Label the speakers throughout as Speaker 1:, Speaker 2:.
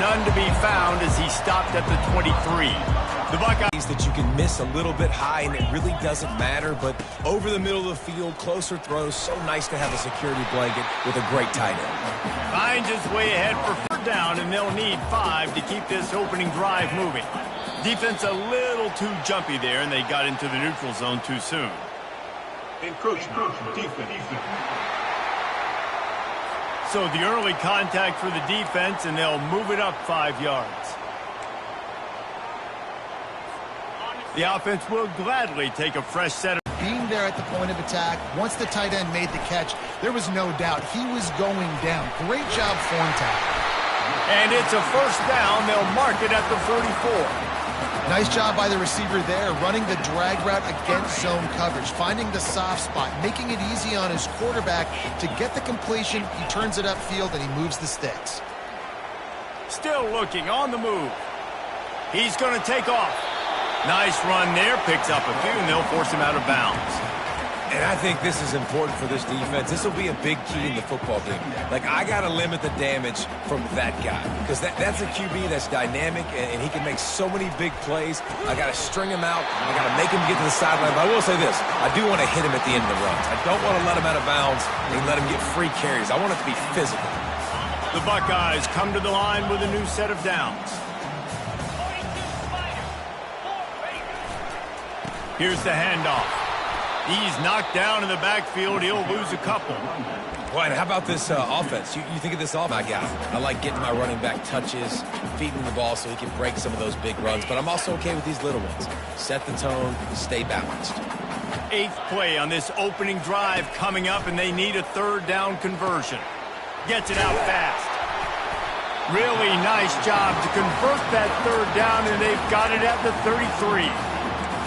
Speaker 1: none to be found as he stopped at the 23. The Buckeyes
Speaker 2: that you can miss a little bit high, and it really doesn't matter, but over the middle of the field, closer throws, so nice to have a security blanket with a great tight end.
Speaker 1: Finds his way ahead for third down, and they'll need 5 to keep this opening drive moving. Defense a little too jumpy there, and they got into the neutral zone too soon.
Speaker 3: Encroachment. Defense.
Speaker 1: So the early contact for the defense, and they'll move it up 5 yards. The offense will gladly take a fresh set of...
Speaker 4: Being there at the point of attack, once the tight end made the catch, there was no doubt he was going down. Great job form tackle.
Speaker 1: And it's a first down. They'll mark it at the 44.
Speaker 4: Nice job by the receiver there, running the drag route against zone coverage, finding the soft spot, making it easy on his quarterback to get the completion. He turns it upfield, and he moves the sticks.
Speaker 1: Still looking on the move. He's going to take off. Nice run there, picks up a few, and they'll force him out of bounds.
Speaker 2: And I think this is important for this defense. This will be a big key in the football game. Like, I got to limit the damage from that guy because that's a QB that's dynamic, and he can make so many big plays. I got to string him out. I got to make him get to the sideline. But I will say this. I do want to hit him at the end of the runs. I don't want to let him out of bounds and let him get free carries. I want it to be physical.
Speaker 1: The Buckeyes come to the line with a new set of downs. Here's the handoff. He's knocked down in the backfield. He'll lose a couple.
Speaker 2: Boy, and how about this offense? You think of this all about guys. I like getting my running back touches, feeding him the ball so he can break some of those big runs. But I'm also okay with these little ones. Set the tone, stay balanced.
Speaker 1: 8th play on this opening drive coming up, and they need a third down conversion. Gets it out fast. Really nice job to convert that third down, and they've got it at the 33.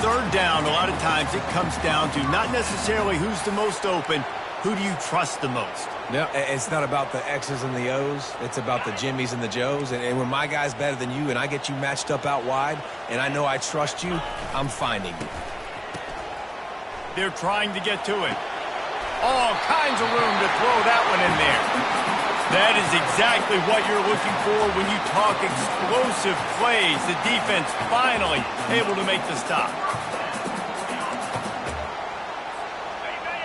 Speaker 1: Third down, a lot of times it comes down to not necessarily who's the most open, who do you trust the most?
Speaker 2: No, it's not about the X's and the O's. It's about the Jimmys and the Joes. And when my guy's better than you and I get you matched up out wide and I know I trust you, I'm finding you.
Speaker 1: They're trying to get to it. All kinds of room to throw that one in there. That is exactly what you're looking for when you talk explosive plays. The defense finally able to make the stop.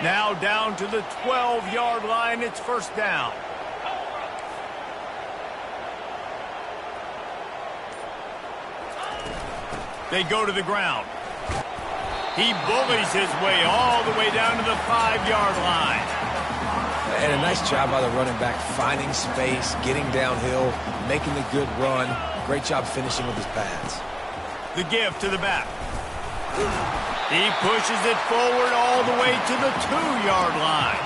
Speaker 1: Now down to the 12-yard line. It's first down. They go to the ground. He bullies his way all the way down to the 5-yard line.
Speaker 2: And a nice job by the running back, finding space, getting downhill, making the good run. Great job finishing with his pads.
Speaker 1: The give to the back. He pushes it forward all the way to the 2-yard line.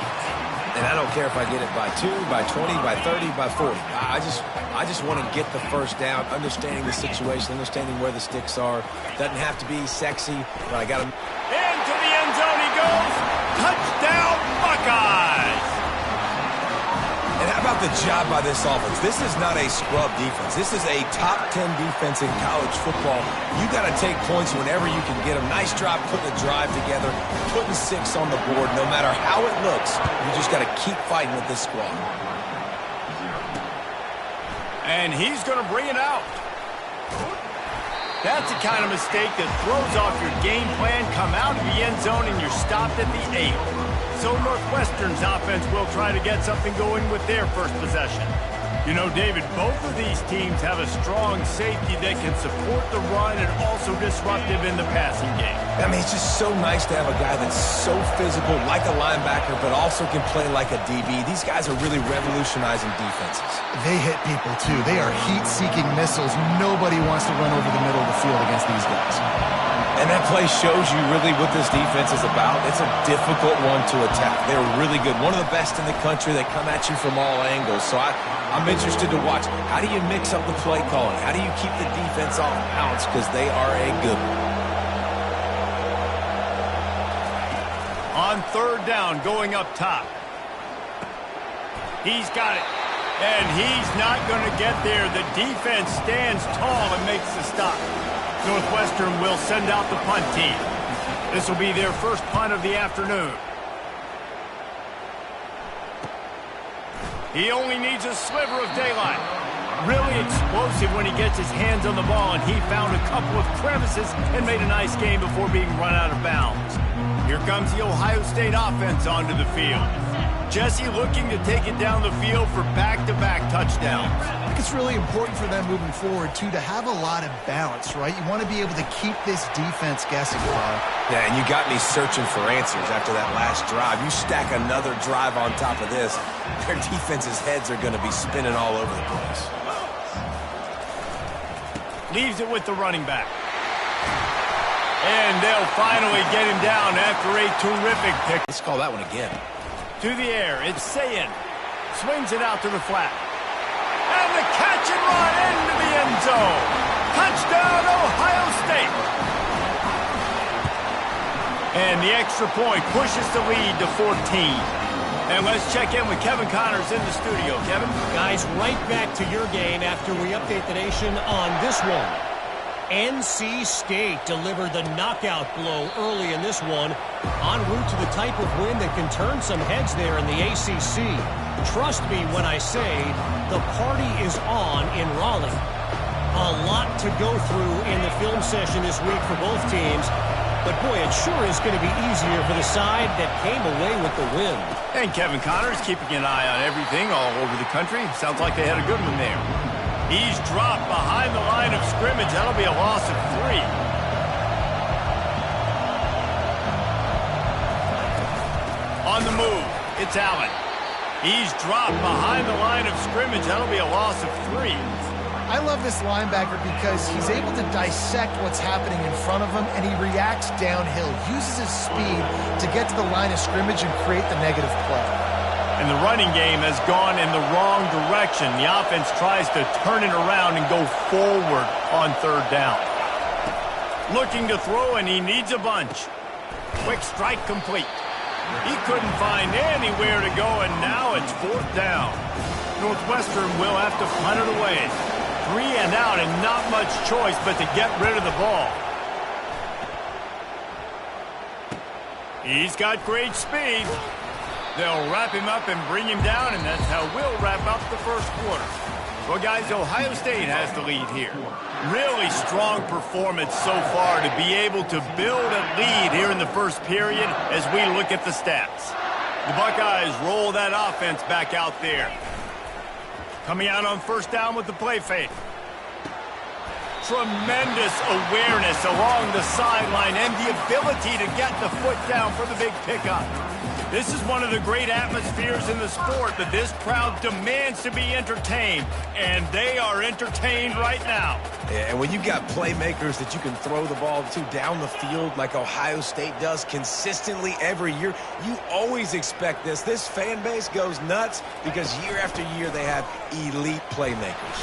Speaker 2: And I don't care if I get it by 2, by 20, by 30, by 40. I just want to get the first down, understanding the situation, understanding where the sticks are. Doesn't have to be sexy, but I got to...
Speaker 1: Into the end zone he goes. Touchdown, Buckeyes!
Speaker 2: And how about the job by this offense? This is not a scrub defense. This is a top 10 defense in college football. You got to take points whenever you can get them. Nice job putting the drive together, putting 6 on the board. No matter how it looks, you just got to keep fighting with this squad.
Speaker 1: And he's going to bring it out. That's the kind of mistake that throws off your game plan. Come out of the end zone and you're stopped at the 8. So Northwestern's offense will try to get something going with their first possession. You know, David, both of these teams have a strong safety that can support the run and also disruptive in the passing game.
Speaker 2: I mean, it's just so nice to have a guy that's so physical, like a linebacker, but also can play like a DB. These guys are really revolutionizing defenses.
Speaker 4: They hit people, too. They are heat-seeking missiles. Nobody wants to run over the middle of the field against these guys.
Speaker 2: And that play shows you really what this defense is about. It's a difficult one to attack. They're really good. One of the best in the country. They come at you from all angles. So I'm interested to watch. How do you mix up the play calling? How do you keep the defense off balance? Because they are a good one.
Speaker 1: On third down, going up top. He's got it. And he's not going to get there. The defense stands tall and makes the stop. Northwestern will send out the punt team. This will be their first punt of the afternoon. He only needs a sliver of daylight. Really explosive when he gets his hands on the ball, and he found a couple of crevices and made a nice game before being run out of bounds. Here comes the Ohio State offense onto the field. Jesse looking to take it down the field for back-to-back touchdowns.
Speaker 4: I think it's really important for them moving forward, too, to have a lot of balance, right? You want to be able to keep this defense guessing, Carl.
Speaker 2: Yeah, and you got me searching for answers after that last drive. You stack another drive on top of this, their defense's heads are going to be spinning all over the place.
Speaker 1: Leaves it with the running back. And they'll finally get him down after a terrific pick.
Speaker 2: Let's call that one again.
Speaker 1: To the air, it's Sayin. Swings it out to the flat. And the catch and run into the end zone. Touchdown, Ohio State. And the extra point pushes the lead to 14. And let's check in with Kevin Connors in the studio. Kevin?
Speaker 5: Guys, right back to your game after we update the nation on this one. NC State delivered the knockout blow early in this one, en route to the type of win that can turn some heads there in the ACC. Trust me when I say the party is on in Raleigh. A lot to go through in the film session this week for both teams, but boy, it sure is going to be easier for the side that came away with the win.
Speaker 1: And Kevin Connors keeping an eye on everything all over the country. Sounds like they had a good one there. He's dropped behind the line of scrimmage. That'll be a loss of 3. On the move, it's Allen. He's dropped behind the line of scrimmage. That'll be a loss of 3.
Speaker 4: I love this linebacker because he's able to dissect what's happening in front of him, and he reacts downhill, uses his speed to get to the line of scrimmage and create the negative play.
Speaker 1: And the running game has gone in the wrong direction. The offense tries to turn it around and go forward on third down. Looking to throw, and he needs a bunch. Quick strike complete. He couldn't find anywhere to go, and now it's 4th down. Northwestern will have to punt it away. 3 and out, and not much choice but to get rid of the ball. He's got great speed. They'll wrap him up and bring him down, and that's how we'll wrap up the first quarter. Well, guys, Ohio State has the lead here. Really strong performance so far to be able to build a lead here in the first period as we look at the stats. The Buckeyes roll that offense back out there. Coming out on first down with the play fake. Tremendous awareness along the sideline and the ability to get the foot down for the big pickup. This is one of the great atmospheres in the sport that this crowd demands to be entertained, and they are entertained right now.
Speaker 2: Yeah, and when you got playmakers that you can throw the ball to down the field like Ohio State does consistently every year, you always expect this. This fan base goes nuts because year after year they have elite playmakers.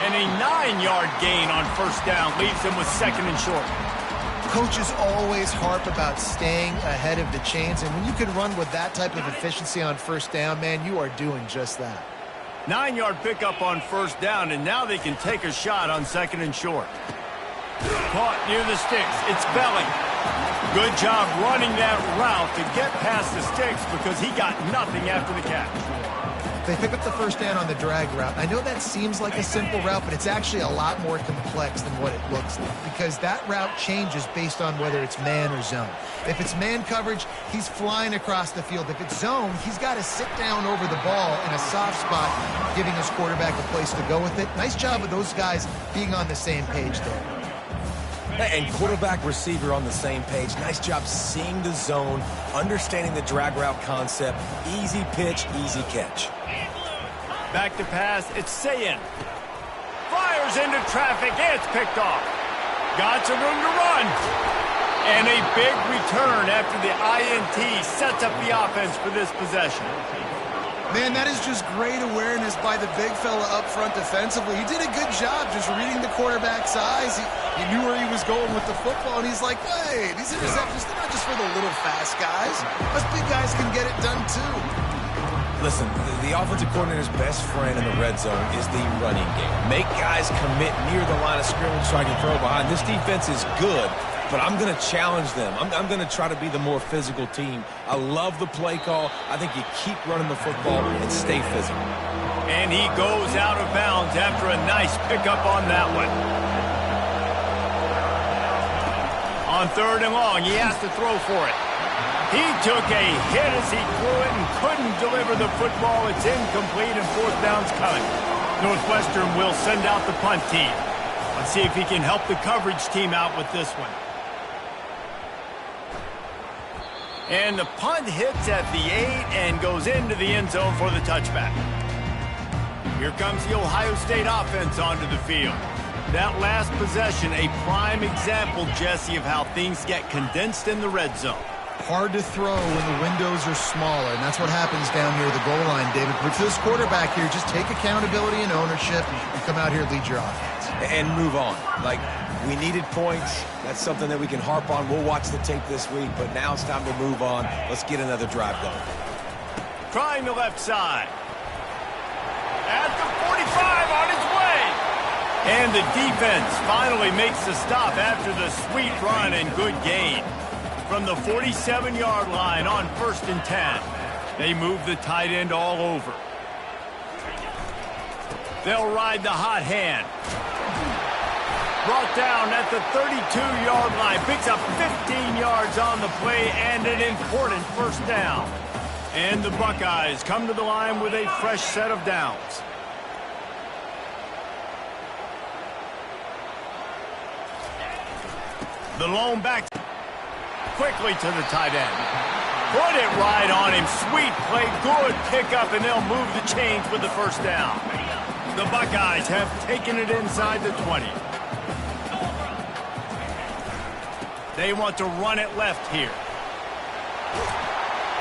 Speaker 1: And a 9-yard gain on first down leaves them with 2nd and short.
Speaker 4: Coaches always harp about staying ahead of the chains, and when you can run with that type of efficiency on first down, man, you are doing just that.
Speaker 1: 9-yard pickup on first down, and now they can take a shot on 2nd and short. Caught near the sticks. It's Belling. Good job running that route to get past the sticks because he got nothing after the catch.
Speaker 4: They pick up the first down on the drag route. I know that seems like a simple route, but it's actually a lot more complex than what it looks like because that route changes based on whether it's man or zone. If it's man coverage, he's flying across the field. If it's zone, he's got to sit down over the ball in a soft spot, giving his quarterback a place to go with it. Nice job of those guys being on the same page there.
Speaker 2: And quarterback, receiver on the same page. Nice job seeing the zone, understanding the drag route concept. Easy pitch, easy catch.
Speaker 1: Back to pass, it's Sayin. Fires into traffic, it's picked off. Got some room to run. And a big return after the INT sets up the offense for this possession.
Speaker 4: Man, that is just great awareness by the big fella up front defensively. He did a good job just reading the quarterback's eyes. He knew where he was going with the football, and he's like, wait, these interceptions, they're not just for the little fast guys. Us big guys can get it done too.
Speaker 2: Listen, the offensive coordinator's best friend in the red zone is the running game. Make guys commit near the line of scrimmage so I can throw behind. This defense is good, but I'm going to challenge them. I'm going to try to be the more physical team. I love the play call. I think you keep running the football and stay physical.
Speaker 1: And he goes out of bounds after a nice pickup on that one. On 3rd and long, he has to throw for it. He took a hit as he threw it and couldn't deliver the football. It's incomplete and 4th down's coming. Northwestern will send out the punt team. Let's see if he can help the coverage team out with this one. And the punt hits at the 8 and goes into the end zone for the touchback. Here comes the Ohio State offense onto the field. That last possession, a prime example, Jesse, of how things get condensed in the red zone.
Speaker 4: Hard to throw when the windows are smaller, and that's what happens down near the goal line, David. But for this quarterback here, just take accountability and ownership and come out here and lead your offense.
Speaker 2: And move on. Like, we needed points. That's something that we can harp on. We'll watch the tape this week, but now it's time to move on. Let's get another drive going.
Speaker 1: Trying the left side. At the 45 on his way. And the defense finally makes the stop after the sweet run and good gain. From the 47-yard line on 1st and 10. They move the tight end all over. They'll ride the hot hand. Brought down at the 32-yard line. Picks up 15 yards on the play and an important 1st down. And the Buckeyes come to the line with a fresh set of downs. The lone back quickly to the tight end. Put it right on him. Sweet play. Good pickup, and they'll move the chains with the 1st down. The Buckeyes have taken it inside the 20. They want to run it left here.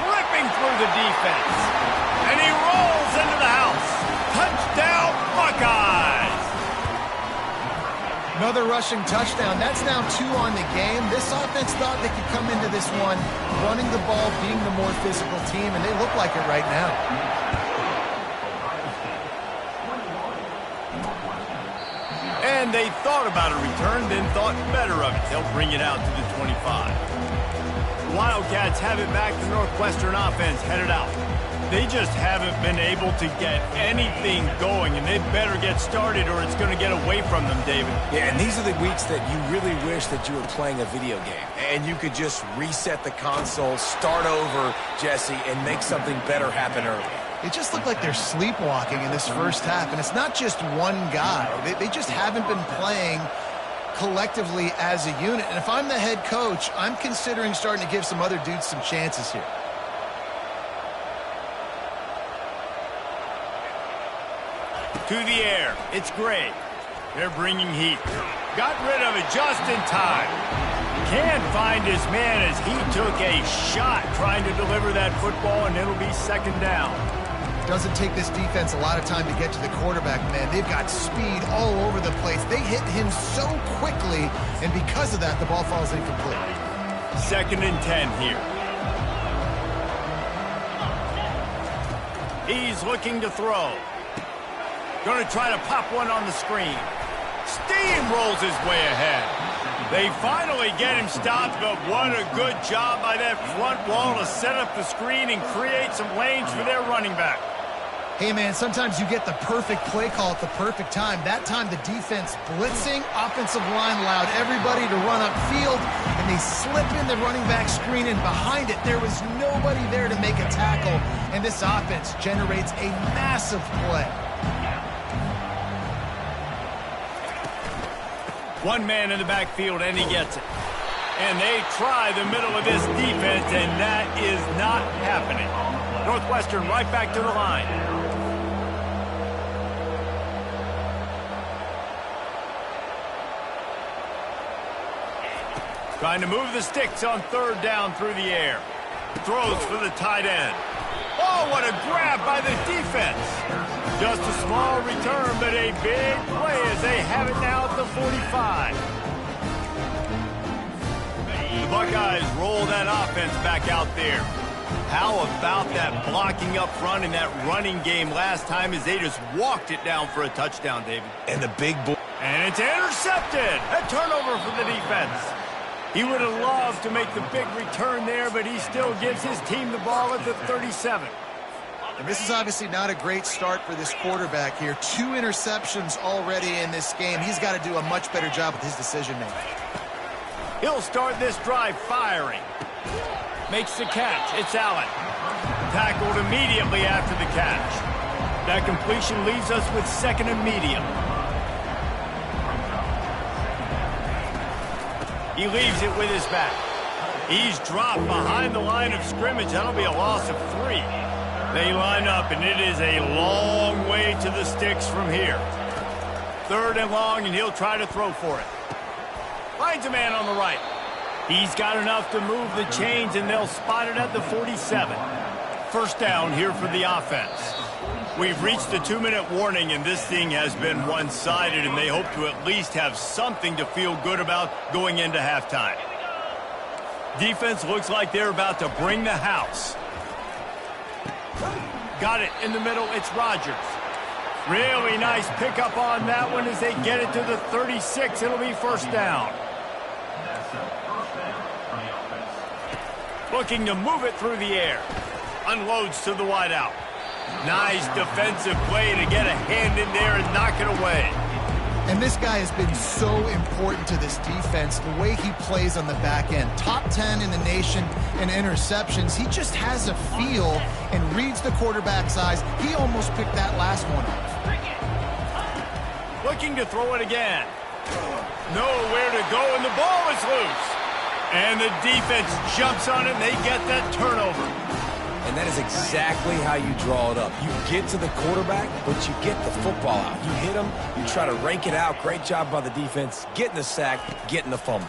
Speaker 1: Ripping through the defense. And he rolls into the house. Touchdown, Buckeyes!
Speaker 4: Another rushing touchdown. That's now 2 on the game. This offense thought they could come into this one running the ball, being the more physical team, and they look like it right now.
Speaker 1: And they thought about a return, then thought better of it. They'll bring it out to the 25. The Wildcats have it back. The Northwestern offense headed out. They just haven't been able to get anything going, and they better get started or it's going to get away from them, David.
Speaker 2: Yeah, and these are the weeks that you really wish that you were playing a video game and you could just reset the console, start over, Jesse, and make something better happen early.
Speaker 4: It just looked like they're sleepwalking in this 1st half, and it's not just one guy. They just haven't been playing collectively as a unit. And if I'm the head coach, I'm considering starting to give some other dudes some chances here.
Speaker 1: To the air. It's Gray. They're bringing heat. Got rid of it just in time. Can't find his man as he took a shot trying to deliver that football, and it'll be 2nd down.
Speaker 4: Doesn't take this defense a lot of time to get to the quarterback, man. They've got speed all over the place. They hit him so quickly, and because of that, the ball falls incomplete.
Speaker 1: 2nd and 10 here. He's looking to throw. Going to try to pop one on the screen. Steamrolls his way ahead. They finally get him stopped, but what a good job by that front wall to set up the screen and create some lanes for their running back.
Speaker 4: Hey, man, sometimes you get the perfect play call at the perfect time. That time, the defense blitzing, offensive line allowed everybody to run upfield, and they slip in the running back screen, and behind it, there was nobody there to make a tackle, and this offense generates a massive play.
Speaker 1: One man in the backfield, and he gets it. And they try the middle of this defense, and that is not happening. Northwestern right back to the line. Trying to move the sticks on 3rd down through the air. Throws for the tight end. Oh, what a grab by the defense. Just a small return, but a big play as they have it now at the 45. The Buckeyes roll that offense back out there. How about that blocking up front in that running game last time as they just walked it down for a touchdown, David?
Speaker 2: And the big boy.
Speaker 1: And it's intercepted. A turnover for the defense. He would have loved to make the big return there, but he still gives his team the ball at the 37.
Speaker 4: And this is obviously not a great start for this quarterback here. 2 interceptions already in this game. He's got to do a much better job with his decision-making.
Speaker 1: He'll start this drive firing. Makes the catch. It's Allen. Tackled immediately after the catch. That completion leaves us with 2nd and medium. He leaves it with his back. He's dropped behind the line of scrimmage. That'll be a loss of 3. They line up, and it is a long way to the sticks from here. 3rd and long, and he'll try to throw for it. Finds a man on the right. He's got enough to move the chains, and they'll spot it at the 47. 1st down here for the offense. We've reached the 2-minute warning, and this thing has been one-sided, and they hope to at least have something to feel good about going into halftime. Defense looks like they're about to bring the house. Got it in the middle. It's Rodgers. Really nice pickup on that one as they get it to the 36. It'll be 1st down. Looking to move it through the air. Unloads to the wideout. Nice defensive play to get a hand in there and knock it away.
Speaker 4: And this guy has been so important to this defense, the way he plays on the back end. Top 10 in the nation in interceptions. He just has a feel and reads the quarterback's eyes. He almost picked that last one off.
Speaker 1: Looking to throw it again. Nowhere to go, and the ball is loose. And the defense jumps on it, and they get that turnover.
Speaker 2: And that is exactly how you draw it up. You get to the quarterback, but you get the football out. You hit him, you try to rake it out. Great job by the defense. Getting the sack, getting the fumble.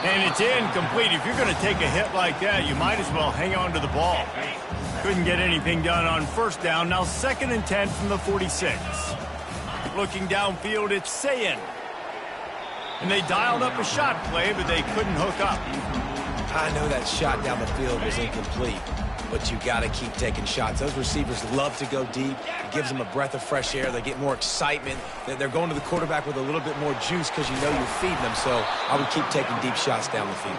Speaker 1: And it's incomplete. If you're going to take a hit like that, you might as well hang on to the ball. Couldn't get anything done on 1st down. Now 2nd and 10 from the 46. Looking downfield, it's Sayin. And they dialed up a shot play, but they couldn't hook up.
Speaker 2: I know that shot down the field was incomplete, but you got to keep taking shots. Those receivers love to go deep. It gives them a breath of fresh air. They get more excitement. They're going to the quarterback with a little bit more juice because you know you're feeding them. So I would keep taking deep shots down the field.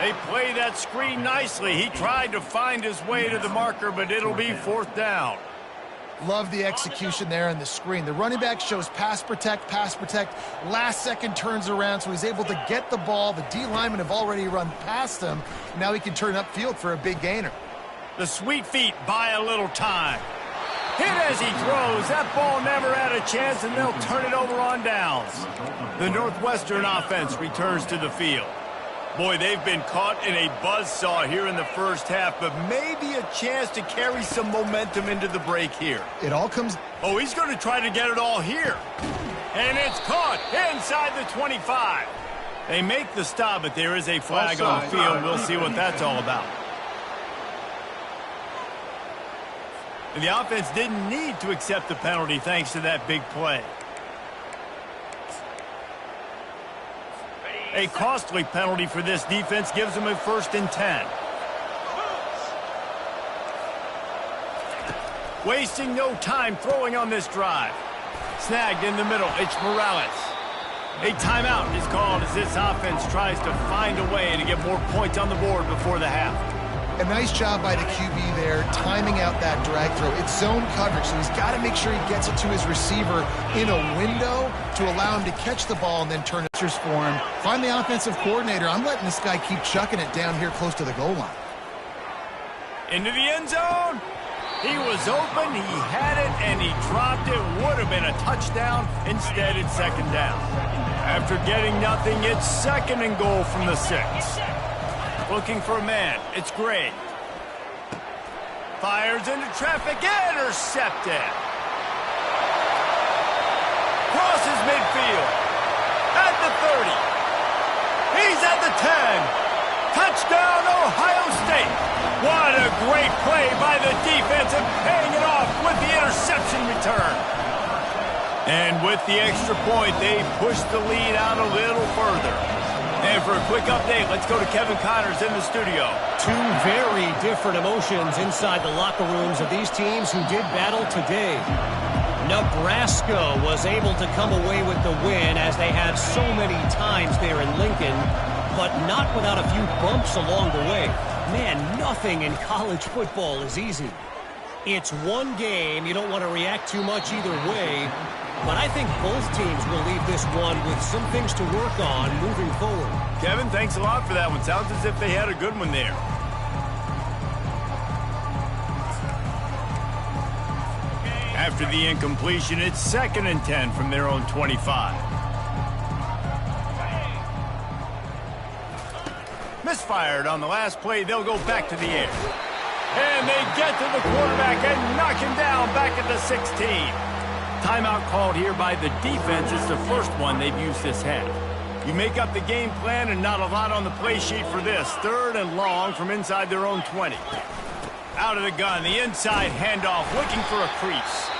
Speaker 1: They play that screen nicely. He tried to find his way to the marker, but it'll be 4th down.
Speaker 4: Love the execution there on the screen. The running back shows pass protect. Last second turns around, so he's able to get the ball. The D linemen have already run past him. Now he can turn upfield for a big gainer.
Speaker 1: The sweet feet buy a little time. Hit as he throws. That ball never had a chance, and they'll turn it over on downs. The Northwestern offense returns to the field. Boy, they've been caught in a buzzsaw here in the 1st half, but maybe a chance to carry some momentum into the break here.
Speaker 4: It all comes...
Speaker 1: Oh, he's going to try to get it all here. And it's caught inside the 25. They make the stop, but there is a flag on the field. We'll see what that's all about. And the offense didn't need to accept the penalty thanks to that big play. A costly penalty for this defense gives them a 1st and 10. Wasting no time throwing on this drive. Snagged in the middle. It's Morales. A timeout is called as this offense tries to find a way to get more points on the board before the half.
Speaker 4: A nice job by the QB there, timing out that drag throw. It's zone coverage, so he's got to make sure he gets it to his receiver in a window to allow him to catch the ball and then turn it for him. Find the offensive coordinator. I'm letting this guy keep chucking it down here close to the goal line.
Speaker 1: Into the end zone. He was open, he had it, and he dropped it. Would have been a touchdown. Instead, it's 2nd down. After getting nothing, it's 2nd and goal from the 6. Looking for a man. It's Gray. Fires into traffic. Intercepted. Crosses midfield. At the 30. He's at the 10. Touchdown, Ohio State. What a great play by the defense and paying it off with the interception return. And with the extra point, they push the lead out a little further. And for a quick update, let's go to Kevin Connors in the studio.
Speaker 5: 2 very different emotions inside the locker rooms of these teams who did battle today. Nebraska was able to come away with the win as they have so many times there in Lincoln, but not without a few bumps along the way. Man, nothing in college football is easy. It's one game. You don't want to react too much either way. But I think both teams will leave this one with some things to work on moving forward.
Speaker 1: Kevin, thanks a lot for that one. Sounds as if they had a good one there. After the incompletion, it's 2nd and 10 from their own 25. Misfired on the last play. They'll go back to the air. And they get to the quarterback and knock him down back at the 16. Timeout called here by the defense. It's the first one they've used this half. You make up the game plan and not a lot on the play sheet for this. 3rd and long from inside their own 20. Out of the gun, the inside handoff, looking for a crease.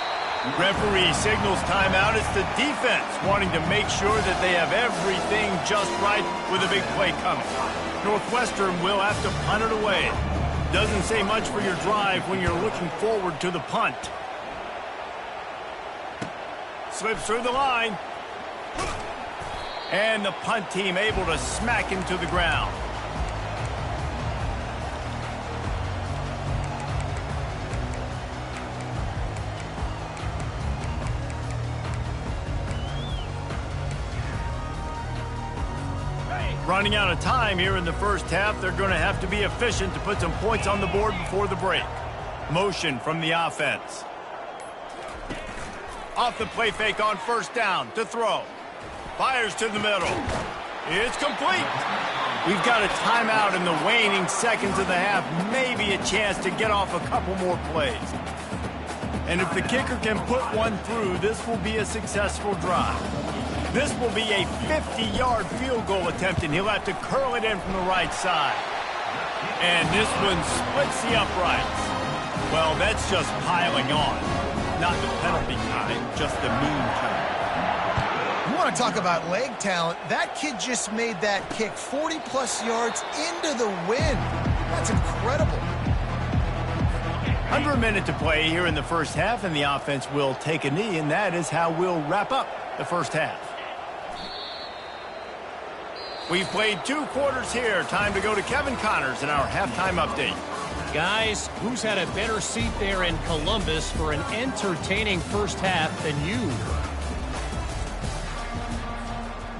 Speaker 1: Referee signals timeout. It's the defense wanting to make sure that they have everything just right with a big play coming. Northwestern will have to punt it away. Doesn't say much for your drive when you're looking forward to the punt. Slips through the line. And the punt team able to smack him to the ground. Running out of time here in the first half. They're going to have to be efficient to put some points on the board before the break. Motion from the offense. Off the play fake on 1st down to throw. Fires to the middle. It's complete. We've got a timeout in the waning seconds of the half. Maybe a chance to get off a couple more plays. And if the kicker can put one through, this will be a successful drive. This will be a 50-yard field goal attempt, and he'll have to curl it in from the right side. And this one splits the uprights. Well, that's just piling on. Not the penalty kind, just the mean kind.
Speaker 4: You want to talk about leg talent? That kid just made that kick 40-plus yards into the wind. That's incredible.
Speaker 1: Under a minute to play here in the first half, and the offense will take a knee, and that is how we'll wrap up the first half. We've played 2 quarters here. Time to go to Kevin Connors in our halftime update.
Speaker 5: Guys, who's had a better seat there in Columbus for an entertaining first half than you?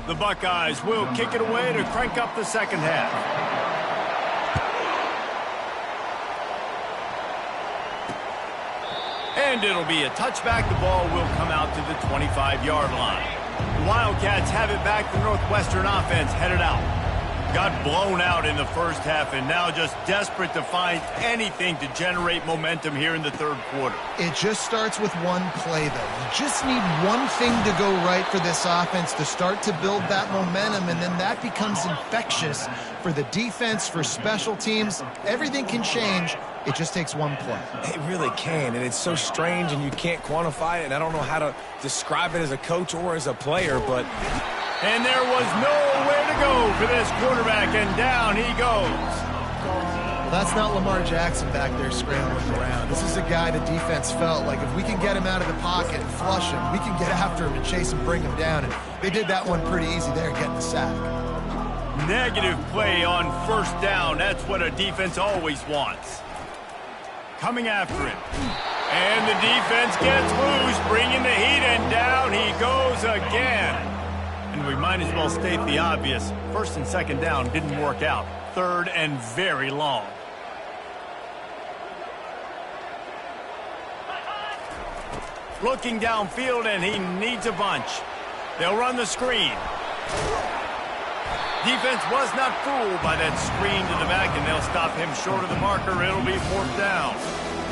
Speaker 1: The Buckeyes will kick it away to crank up the second half. And it'll be a touchback. The ball will come out to the 25-yard line. The Wildcats have it back. The Northwestern offense headed out. Got blown out in the first half and now just desperate to find anything to generate momentum here in the third quarter.
Speaker 4: It just starts with one play, though. You just need one thing to go right for this offense to start to build that momentum, and then that becomes infectious for the defense, for special teams. Everything can change. It just takes one play.
Speaker 2: It really can, and it's so strange, and you can't quantify it, and I don't know how to describe it as a coach or as a player, but...
Speaker 1: And there was nowhere to go for this quarterback, and down he goes.
Speaker 4: Well, that's not Lamar Jackson back there scrambling around. This is a guy the defense felt like if we can get him out of the pocket and flush him, we can get after him and chase him, bring him down, and they did that one pretty easy there, getting the sack.
Speaker 1: Negative play on 1st down. That's what a defense always wants. Coming after it. And the defense gets loose, bringing the heat, and down he goes again. And we might as well state the obvious. 1st and 2nd down didn't work out. 3rd and very long. Looking downfield, and he needs a bunch. They'll run the screen. Defense was not fooled by that screen to the back, and they'll stop him short of the marker. It'll be 4th down.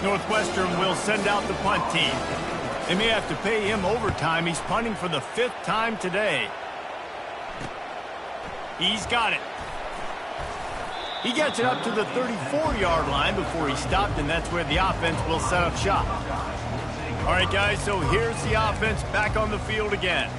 Speaker 1: Northwestern will send out the punt team. They may have to pay him overtime. He's punting for the 5th time today. He's got it. He gets it up to the 34-yard line before he stopped, and that's where the offense will set up shop. All right, guys, so here's the offense back on the field again.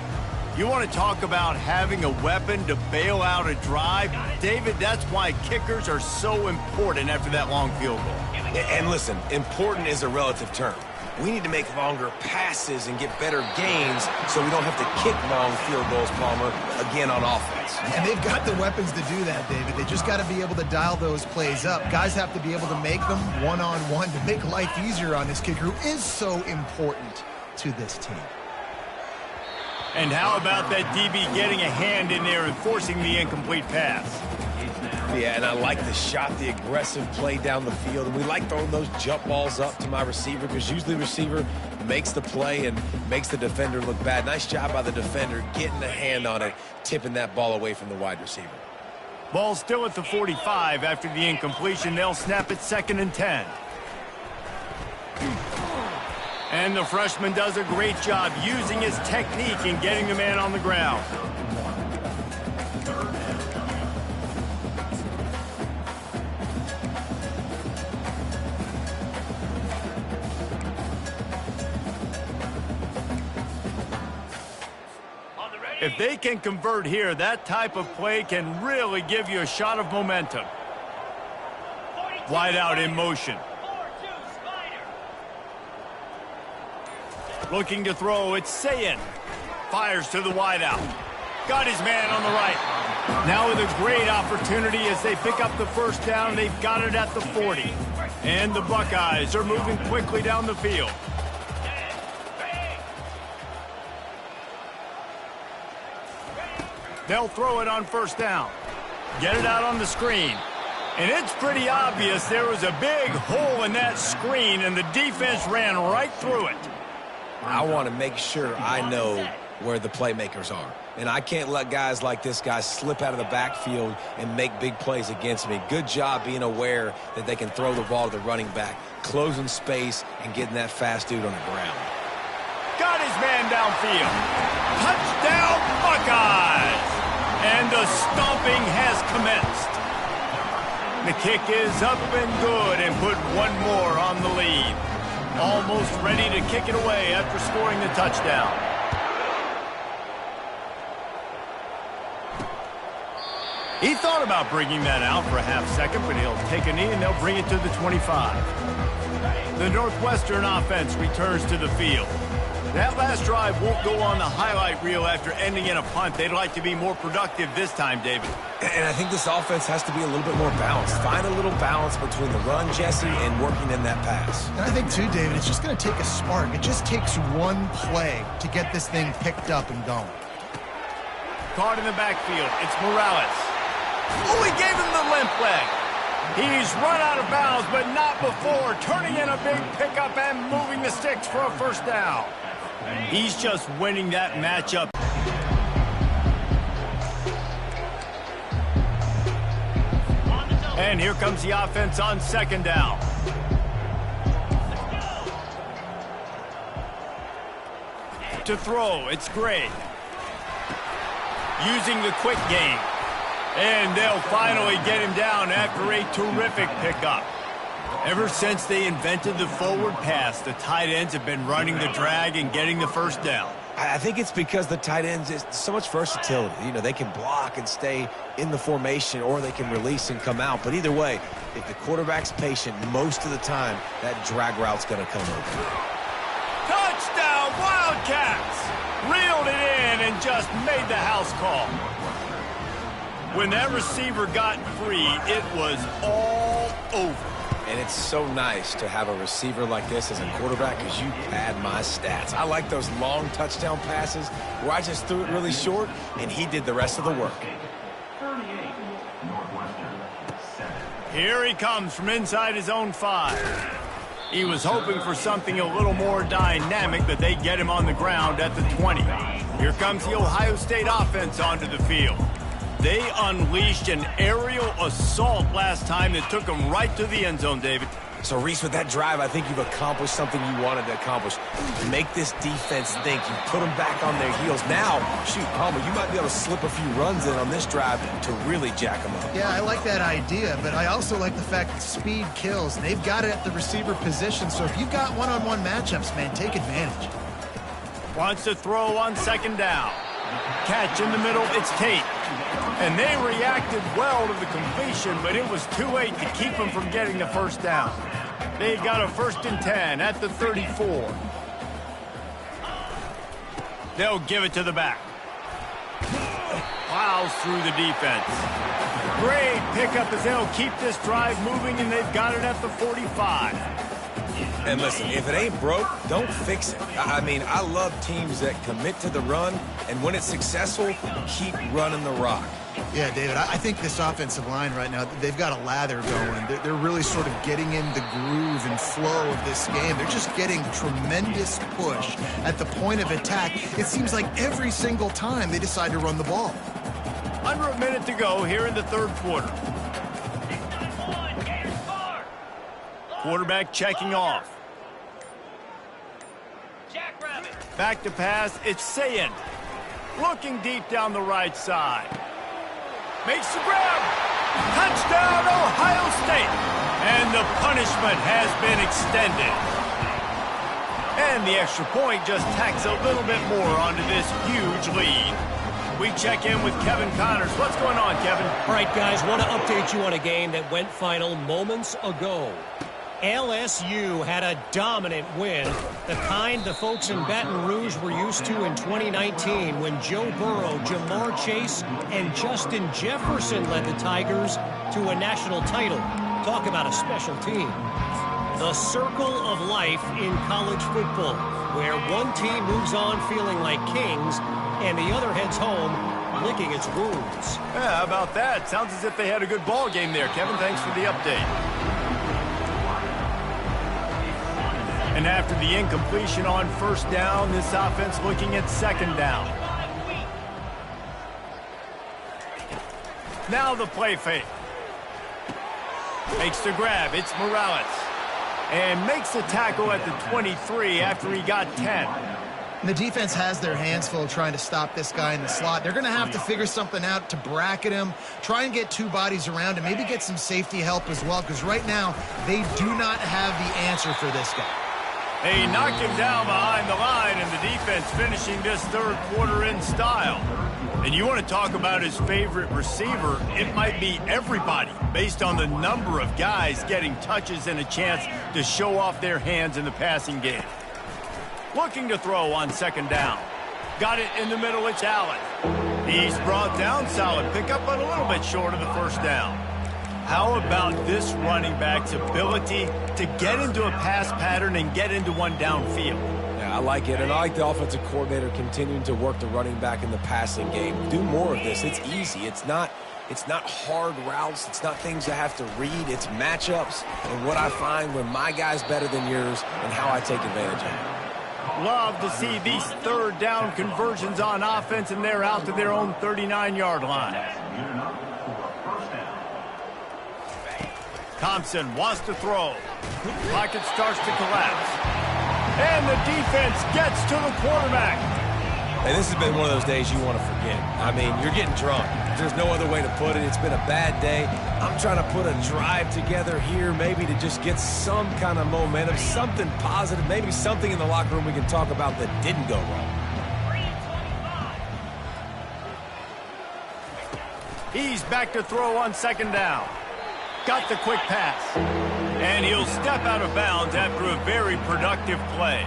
Speaker 1: You want to talk about having a weapon to bail out a drive? David, that's why kickers are so important after that long field goal.
Speaker 2: And listen, important is a relative term. we need to make longer passes and get better gains so we don't have to kick long field goals, Palmer, again on offense.
Speaker 4: And they've got the weapons to do that, David. They just got to be able to dial those plays up. Guys have to be able to make them one-on-one to make life easier on this kicker who is so important to this team.
Speaker 1: And how about that DB getting a hand in there and forcing the incomplete pass?
Speaker 2: Yeah, and I like the shot, the aggressive play down the field. And we like throwing those jump balls up to my receiver because usually the receiver makes the play and makes the defender look bad. Nice job by the defender getting a hand on it, tipping that ball away from the wide receiver.
Speaker 1: Ball still at the 45 after the incompletion. They'll snap it 2nd and 10. And the freshman does a great job using his technique and getting the man on the ground. If they can convert here, that type of play can really give you a shot of momentum. Wide out in motion. Looking to throw, it's Sayin. Fires to the wideout. Got his man on the right. Now with a great opportunity as they pick up the first down. They've got it at the 40. And the Buckeyes are moving quickly down the field. They'll throw it on first down. Get it out on the screen. And it's pretty obvious there was a big hole in that screen, and the defense ran right through it.
Speaker 2: I want to make sure I know where the playmakers are. And I can't let guys like this guy slip out of the backfield and make big plays against me. Good job being aware that they can throw the ball to the running back, closing space, and getting that fast dude on the ground.
Speaker 1: Got his man downfield. Touchdown, Buckeyes! And the stomping has commenced. The kick is up and good and put one more on the lead. Almost ready to kick it away after scoring the touchdown. He thought about bringing that out for a half second, but he'll take a knee and they'll bring it to the 25. The Northwestern offense returns to the field. That last drive won't go on the highlight reel after ending in a punt. They'd like to be more productive this time, David.
Speaker 2: And I think this offense has to be a little bit more balanced. Find a little balance between the run, Jesse, and working in that pass.
Speaker 4: And I think, too, David, it's just going to take a spark. It just takes one play to get this thing picked up and going.
Speaker 1: Caught in the backfield. It's Morales. Oh, he gave him the limp leg. He's run out of bounds, but not before turning in a big pickup and moving the sticks for a first down. He's just winning that matchup. And here comes the offense on second down. To throw, it's Gray. Using the quick game. And they'll finally get him down after a terrific pickup. Ever since they invented the forward pass, the tight ends have been running the drag and getting the first down.
Speaker 2: I think it's because the tight ends is so much versatility. You know, they can block and stay in the formation, or they can release and come out. But either way, if the quarterback's patient, most of the time, that drag route's going to come over.
Speaker 1: Touchdown, Wildcats! Reeled it in and just made the house call. When that receiver got free, it was all over.
Speaker 2: And it's so nice to have a receiver like this as a quarterback because you pad my stats. I like those long touchdown passes where I just threw it really short and he did the rest of the work.
Speaker 1: Here he comes from inside his own 5. He was hoping for something a little more dynamic, but they get him on the ground at the 20. Here comes the Ohio State offense onto the field. They unleashed an aerial assault last time that took them right to the end zone, David.
Speaker 2: So, Reese, with that drive, I think you've accomplished something you wanted to accomplish. Make this defense think. You put them back on their heels. Now, shoot, Palmer, you might be able to slip a few runs in on this drive to really jack them up.
Speaker 4: Yeah, I like that idea, but I also like the fact that speed kills. They've got it at the receiver position, so if you've got one-on-one matchups, man, take advantage.
Speaker 1: Wants to throw on second down. Catch in the middle, it's Tate. And they reacted well to the completion, but it was too late to keep them from getting the first down. They got a 1st and 10 at the 34. They'll give it to the back. Plows through the defense. Great pickup as they'll keep this drive moving, and they've got it at the 45.
Speaker 2: And listen, if it ain't broke, don't fix it. I mean, I love teams that commit to the run, and when it's successful, keep running the rock.
Speaker 4: Yeah, David, I think this offensive line right now, they've got a lather going. They're really sort of getting in the groove and flow of this game. They're just getting tremendous push at the point of attack. It seems like every single time they decide to run the ball.
Speaker 1: Under a minute to go here in the 3rd quarter. Quarterback checking off. Back to pass, it's Sayend. Looking deep down the right side. Makes the grab. Touchdown, Ohio State. And the punishment has been extended. And the extra point just tacks a little bit more onto this huge lead. We check in with Kevin Connors. What's going on, Kevin?
Speaker 5: All right, guys, want to update you on a game that went final moments ago. LSU had a dominant win, the kind the folks in Baton Rouge were used to in 2019 when Joe Burrow, Jamar Chase, and Justin Jefferson led the Tigers to a national title. Talk about a special team. The circle of life in college football, where one team moves on feeling like kings and the other heads home licking its wounds.
Speaker 1: Yeah, how about that? Sounds as if they had a good ball game there. Kevin, thanks for the update. And after the incompletion on 1st down, this offense looking at 2nd down. Now the play fake. Makes the grab. It's Morales. And makes the tackle at the 23 after he got 10.
Speaker 4: And the defense has their hands full trying to stop this guy in the slot. They're going to have to figure something out to bracket him, try and get 2 bodies around him, maybe get some safety help as well, because right now they do not have the answer for this guy.
Speaker 1: They knock him down behind the line, and the defense finishing this 3rd quarter in style. And you want to talk about his favorite receiver, it might be everybody, based on the number of guys getting touches and a chance to show off their hands in the passing game. Looking to throw on 2nd down. Got it in the middle, it's Allen. He's brought down, solid pickup, but a little bit short of the 1st down. How about this running back's ability to get into a pass pattern and get into one downfield?
Speaker 2: Yeah, I like it, and I like the offensive coordinator continuing to work the running back in the passing game. Do more of this. It's easy. It's not hard routes. It's not things I have to read. It's matchups and what I find when my guy's better than yours and how I take advantage of it.
Speaker 1: Love to see these 3rd down conversions on offense, and they're out to their own 39-yard line. Thompson wants to throw. Pocket starts to collapse. And the defense gets to the quarterback.
Speaker 2: And this has been one of those days you want to forget. I mean, you're getting drunk. There's no other way to put it. It's been a bad day. I'm trying to put a drive together here, maybe to just get some kind of momentum, something positive, maybe something in the locker room we can talk about that didn't go wrong.
Speaker 1: He's back to throw on 2nd down. Got the quick pass. And he'll step out of bounds after a very productive play.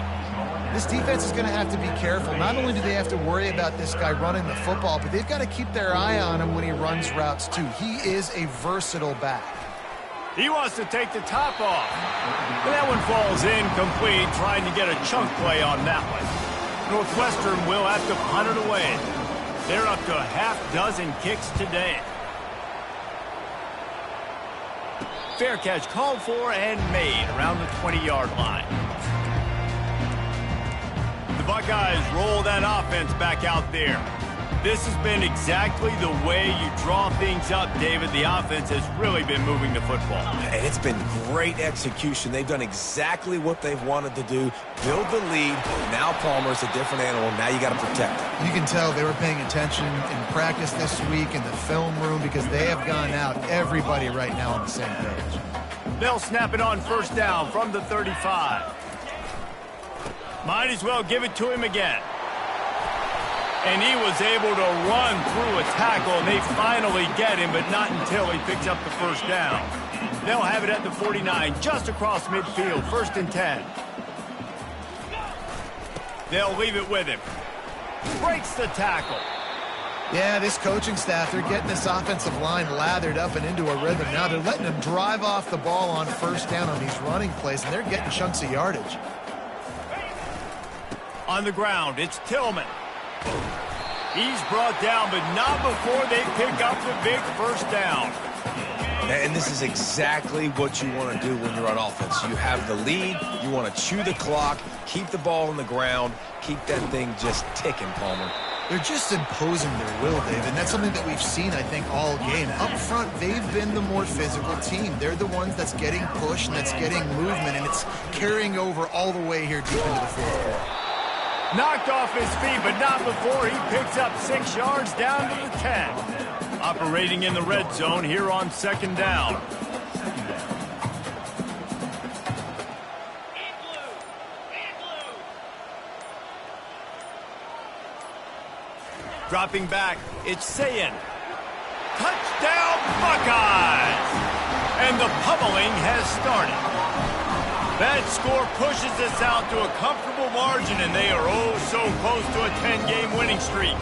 Speaker 4: This defense is going to have to be careful. Not only do they have to worry about this guy running the football, but they've got to keep their eye on him when he runs routes too. He is a versatile back.
Speaker 1: He wants to take the top off. And that one falls incomplete, trying to get a chunk play on that one. Northwestern will have to punt it away. They're up to a half-dozen kicks today. Fair catch called for and made around the 20-yard line. The Buckeyes roll that offense back out there. This has been exactly the way you draw things up, David. The offense has really been moving the football.
Speaker 2: And it's been great execution. They've done exactly what they've wanted to do. Build the lead. Now Palmer's a different animal. Now you got to protect him.
Speaker 4: You can tell they were paying attention in practice this week in the film room because they have gone out, everybody right now on the same page.
Speaker 1: They'll snap it on 1st down from the 35. Might as well give it to him again. And he was able to run through a tackle, and they finally get him, but not until he picks up the 1st down. They'll have it at the 49, just across midfield, 1st and 10. They'll leave it with him. Breaks the tackle.
Speaker 4: Yeah, this coaching staff, they're getting this offensive line lathered up and into a rhythm. Now they're letting them drive off the ball on 1st down on these running plays, and they're getting chunks of yardage.
Speaker 1: On the ground, it's Tillman. He's brought down, but not before they pick up the big 1st down.
Speaker 2: And this is exactly what you want to do when you're on offense. You have the lead, you want to chew the clock, keep the ball on the ground, keep that thing just ticking, Palmer.
Speaker 4: They're just imposing their will, David, and that's something that we've seen, I think, all game. Up front, they've been the more physical team. They're the ones that's getting pushed and that's getting movement, and it's carrying over all the way here deep into the 4th quarter.
Speaker 1: Knocked off his feet, but not before he picks up 6 yards down to the 10. Operating in the red zone here on 2nd down. Dropping back, it's Sayin. Touchdown, Buckeyes! And the pummeling has started. That score pushes us out to a comfortable margin, and they are oh so close to a 10-game winning streak.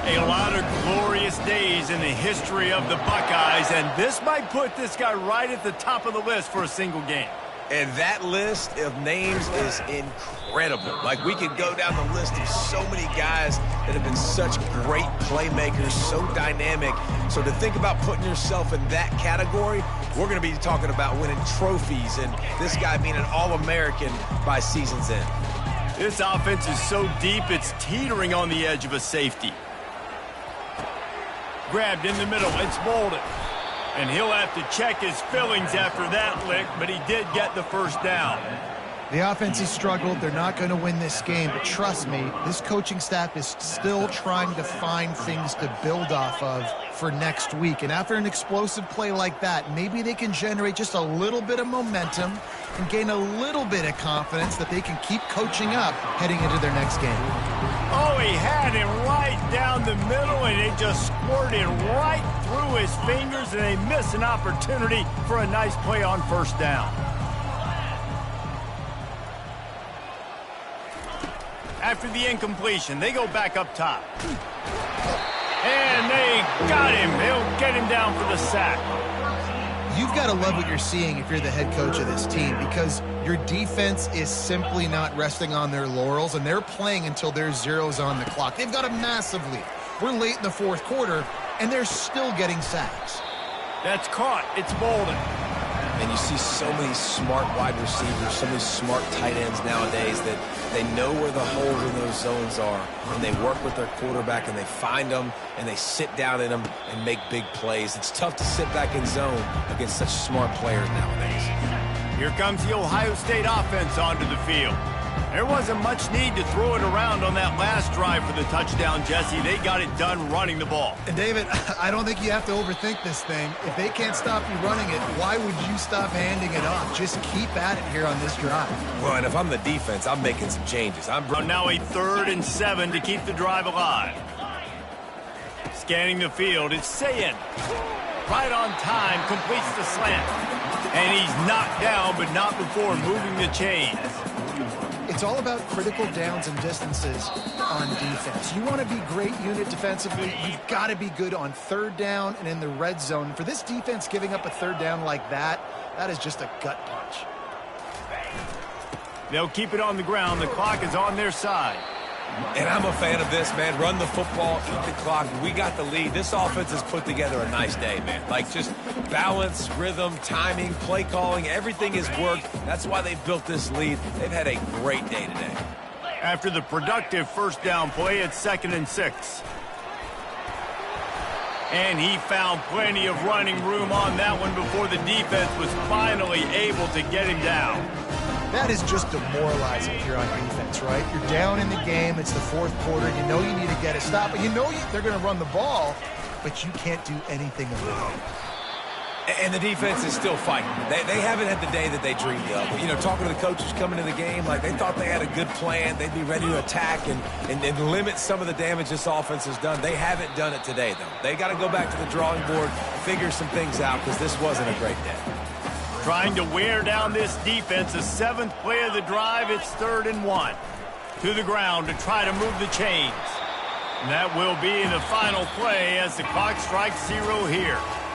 Speaker 1: A lot of glorious days in the history of the Buckeyes, and this might put this guy right at the top of the list for a single game.
Speaker 2: And that list of names is incredible. Like, we could go down the list of so many guys that have been such great playmakers, so dynamic. So to think about putting yourself in that category, we're going to be talking about winning trophies and this guy being an All-American by season's end.
Speaker 1: This offense is so deep, it's teetering on the edge of a safety. Grabbed in the middle, it's Bolden. And he'll have to check his fillings after that lick, but he did get the 1st down.
Speaker 4: The offense has struggled. They're not going to win this game, but trust me, this coaching staff is still trying to find things to build off of for next week. And after an explosive play like that, maybe they can generate just a little bit of momentum and gain a little bit of confidence that they can keep coaching up heading into their next game.
Speaker 1: Oh, he had him right down the middle, and it just squirted right through his fingers, and they miss an opportunity for a nice play on 1st down. After the incompletion, they go back up top. And they got him. They'll get him down for the sack.
Speaker 4: You've got to love what you're seeing if you're the head coach of this team, because your defense is simply not resting on their laurels, and they're playing until there's zeros on the clock. They've got a massive lead. We're late in the 4th quarter, and they're still getting sacks.
Speaker 1: That's caught. It's Bolden.
Speaker 2: And you see so many smart wide receivers, so many smart tight ends nowadays that they know where the holes in those zones are, and they work with their quarterback, and they find them, and they sit down in them and make big plays. It's tough to sit back in zone against such smart players nowadays.
Speaker 1: Here comes the Ohio State offense onto the field. There wasn't much need to throw it around on that last drive for the touchdown, Jesse. They got it done running the ball.
Speaker 4: And, David, I don't think you have to overthink this thing. If they can't stop you running it, why would you stop handing it off? Just keep at it here on this drive.
Speaker 2: Well, and if I'm the defense, I'm making some changes.
Speaker 1: Now a 3rd and 7 to keep the drive alive. Scanning the field, it's Sayin. Right on time, completes the slant. And he's knocked down, but not before moving the chains.
Speaker 4: It's all about critical downs and distances on defense. You want to be great unit defensively, you've got to be good on 3rd down and in the red zone. For this defense giving up a 3rd down like that, that is just a gut punch.
Speaker 1: They'll keep it on the ground. The clock is on their side.
Speaker 2: And I'm a fan of this, man. Run the football, keep the clock. We got the lead. This offense has put together a nice day, man. Like, just balance, rhythm, timing, play calling, everything has worked. That's why they've built this lead. They've had a great day today.
Speaker 1: After the productive 1st down play, it's 2nd and 6. And he found plenty of running room on that one before the defense was finally able to get him down.
Speaker 4: That is just demoralizing if you're on defense, right? You're down in the game. It's the 4th quarter. You know you need to get a stop, but you know they're going to run the ball, but you can't do anything about it.
Speaker 2: And the defense is still fighting. They haven't had the day that they dreamed of. You know, talking to the coaches coming into the game, like they thought they had a good plan. They'd be ready to attack and limit some of the damage this offense has done. They haven't done it today, though. They got to go back to the drawing board, figure some things out, because this wasn't a great day.
Speaker 1: Trying to wear down this defense. The 7th play of the drive. It's 3rd and 1. To the ground to try to move the chains. And that will be the final play as the clock strikes 0 here.